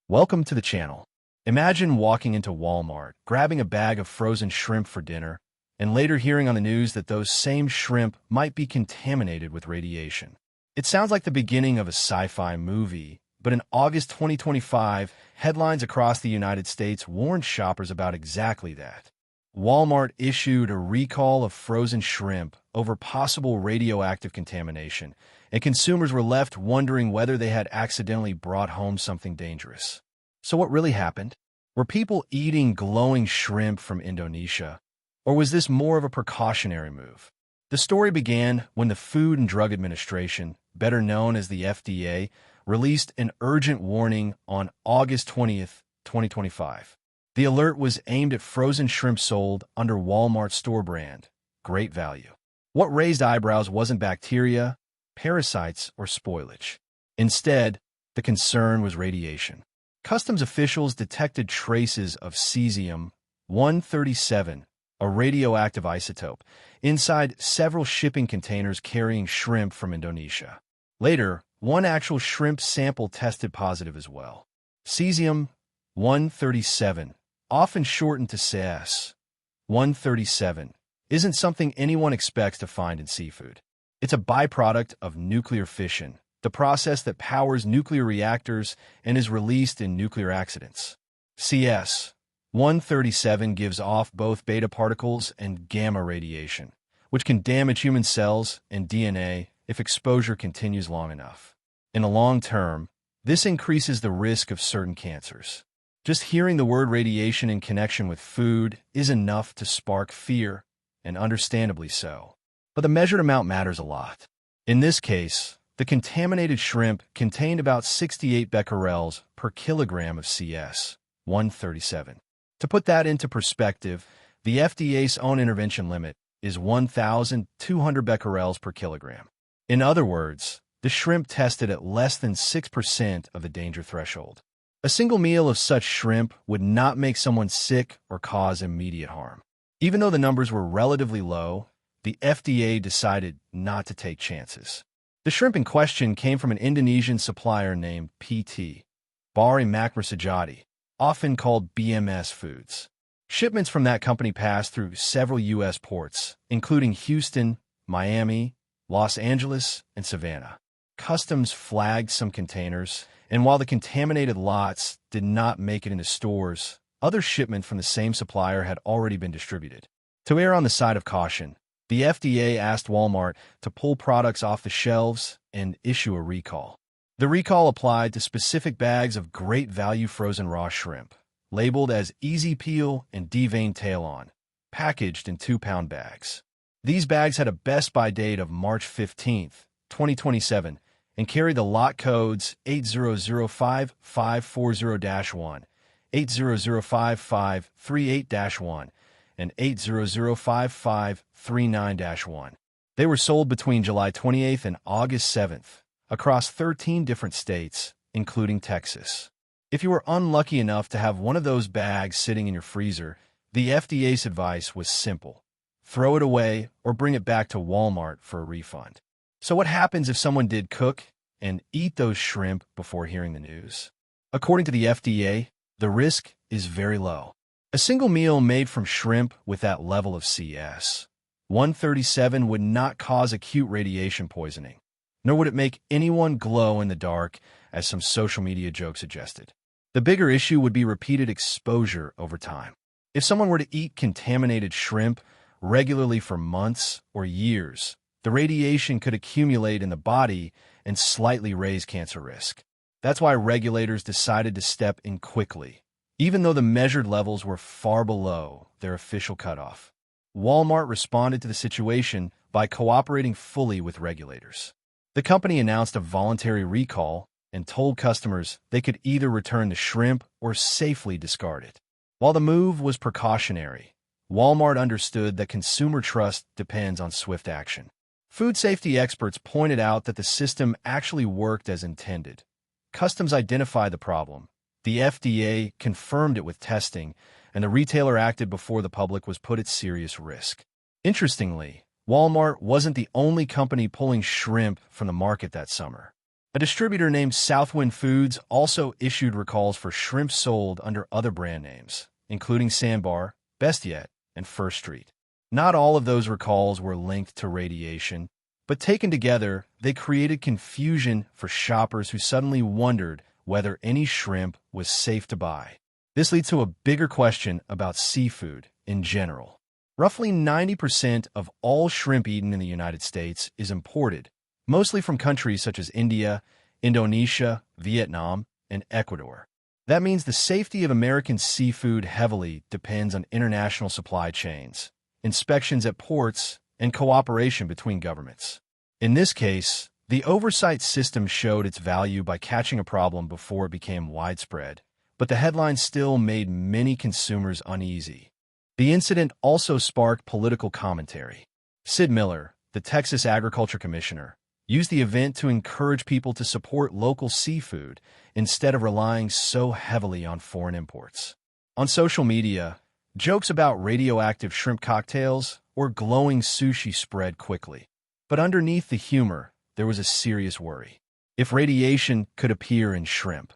Welcome to the channel. Imagine walking into Walmart, grabbing a bag of frozen shrimp for dinner, and later hearing on the news that those same shrimp might be contaminated with radiation. It sounds like the beginning of a sci-fi movie, but in August 2025, headlines across the United States warned shoppers about exactly that. Walmart issued a recall of frozen shrimp over possible radioactive contamination, and consumers were left wondering whether they had accidentally brought home something dangerous. So what really happened? Were people eating glowing shrimp from Indonesia? Or was this more of a precautionary move? The story began when the Food and Drug Administration, better known as the FDA, released an urgent warning on August 20th, 2025. The alert was aimed at frozen shrimp sold under Walmart's store brand, Great Value. What raised eyebrows wasn't bacteria, parasites, or spoilage. Instead, the concern was radiation. Customs officials detected traces of cesium-137, a radioactive isotope, inside several shipping containers carrying shrimp from Indonesia. Later, one actual shrimp sample tested positive as well. Cesium-137, often shortened to CS-137, isn't something anyone expects to find in seafood. It's a byproduct of nuclear fission, the process that powers nuclear reactors and is released in nuclear accidents. CS-137 gives off both beta particles and gamma radiation, which can damage human cells and DNA if exposure continues long enough. In the long term, this increases the risk of certain cancers. Just hearing the word radiation in connection with food is enough to spark fear, and understandably so. But the measured amount matters a lot. In this case, the contaminated shrimp contained about 68 becquerels per kilogram of CS-137. To put that into perspective, the FDA's own intervention limit is 1,200 becquerels per kilogram. In other words, the shrimp tested at less than 6% of the danger threshold. A single meal of such shrimp would not make someone sick or cause immediate harm. Even though the numbers were relatively low, the FDA decided not to take chances. The shrimp in question came from an Indonesian supplier named PT, Bari Makmersejati, often called BMS Foods. Shipments from that company passed through several U.S. ports, including Houston, Miami, Los Angeles, and Savannah. Customs flagged some containers, and while the contaminated lots did not make it into stores, other shipments from the same supplier had already been distributed. To err on the side of caution, the FDA asked Walmart to pull products off the shelves and issue a recall. The recall applied to specific bags of Great Value frozen raw shrimp, labeled as Easy Peel and Deveined Tail On, packaged in 2-pound bags. These bags had a Best By date of March 15, 2027, and carried the lot codes 8005540-1, 8005538-1, and 8005539-1. They were sold between July 28th and August 7th across 13 different states, including Texas. If you were unlucky enough to have one of those bags sitting in your freezer, the FDA's advice was simple: throw it away or bring it back to Walmart for a refund. So what happens if someone did cook and eat those shrimp before hearing the news? According to the FDA, the risk is very low. A single meal made from shrimp with that level of CS-137 would not cause acute radiation poisoning, nor would it make anyone glow in the dark, as some social media jokes suggested. The bigger issue would be repeated exposure over time. If someone were to eat contaminated shrimp regularly for months or years, the radiation could accumulate in the body and slightly raise cancer risk. That's why regulators decided to step in quickly, even though the measured levels were far below their official cutoff. Walmart responded to the situation by cooperating fully with regulators. The company announced a voluntary recall and told customers they could either return the shrimp or safely discard it. While the move was precautionary, Walmart understood that consumer trust depends on swift action. Food safety experts pointed out that the system actually worked as intended. Customs identified the problem, the FDA confirmed it with testing, and the retailer acted before the public was put at serious risk. Interestingly, Walmart wasn't the only company pulling shrimp from the market that summer. A distributor named Southwind Foods also issued recalls for shrimp sold under other brand names, including Sandbar, Best Yet, and First Street. Not all of those recalls were linked to radiation, but taken together, they created confusion for shoppers who suddenly wondered whether any shrimp was safe to buy. This leads to a bigger question about seafood in general. Roughly 90% of all shrimp eaten in the United States is imported, mostly from countries such as India, Indonesia, Vietnam, and Ecuador. That means the safety of American seafood heavily depends on international supply chains, inspections at ports, and cooperation between governments. In this case, the oversight system showed its value by catching a problem before it became widespread, but the headline still made many consumers uneasy. The incident also sparked political commentary. Sid Miller, the Texas Agriculture Commissioner, used the event to encourage people to support local seafood instead of relying so heavily on foreign imports. On social media, jokes about radioactive shrimp cocktails or glowing sushi spread quickly. But underneath the humor, there was a serious worry. If radiation could appear in shrimp,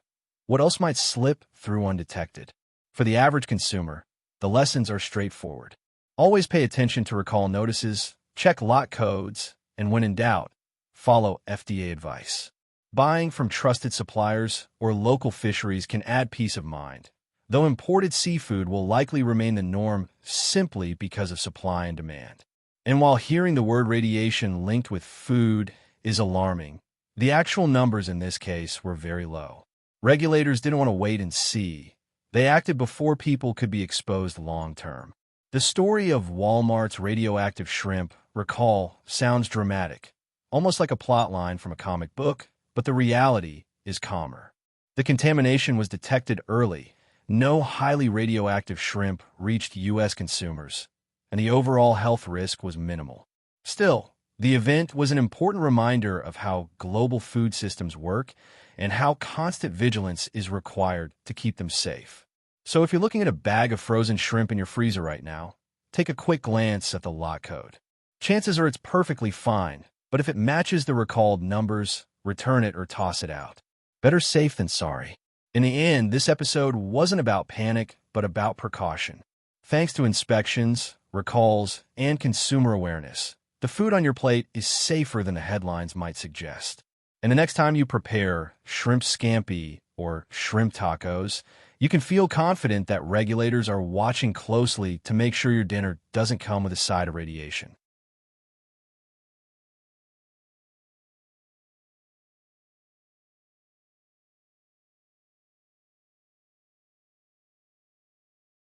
what else might slip through undetected? For the average consumer, the lessons are straightforward. Always pay attention to recall notices, check lot codes, and when in doubt, follow FDA advice. Buying from trusted suppliers or local fisheries can add peace of mind, though imported seafood will likely remain the norm simply because of supply and demand. And while hearing the word radiation linked with food is alarming, the actual numbers in this case were very low. Regulators didn't want to wait and see. They acted before people could be exposed long-term. The story of Walmart's radioactive shrimp recall sounds dramatic, almost like a plotline from a comic book, but the reality is calmer. The contamination was detected early. No highly radioactive shrimp reached U.S. consumers, and the overall health risk was minimal. Still, the event was an important reminder of how global food systems work and how constant vigilance is required to keep them safe. So if you're looking at a bag of frozen shrimp in your freezer right now, take a quick glance at the lot code. Chances are it's perfectly fine, but if it matches the recalled numbers, return it or toss it out. Better safe than sorry. In the end, this episode wasn't about panic, but about precaution. Thanks to inspections, recalls, and consumer awareness, the food on your plate is safer than the headlines might suggest. And the next time you prepare shrimp scampi or shrimp tacos, you can feel confident that regulators are watching closely to make sure your dinner doesn't come with a side of radiation.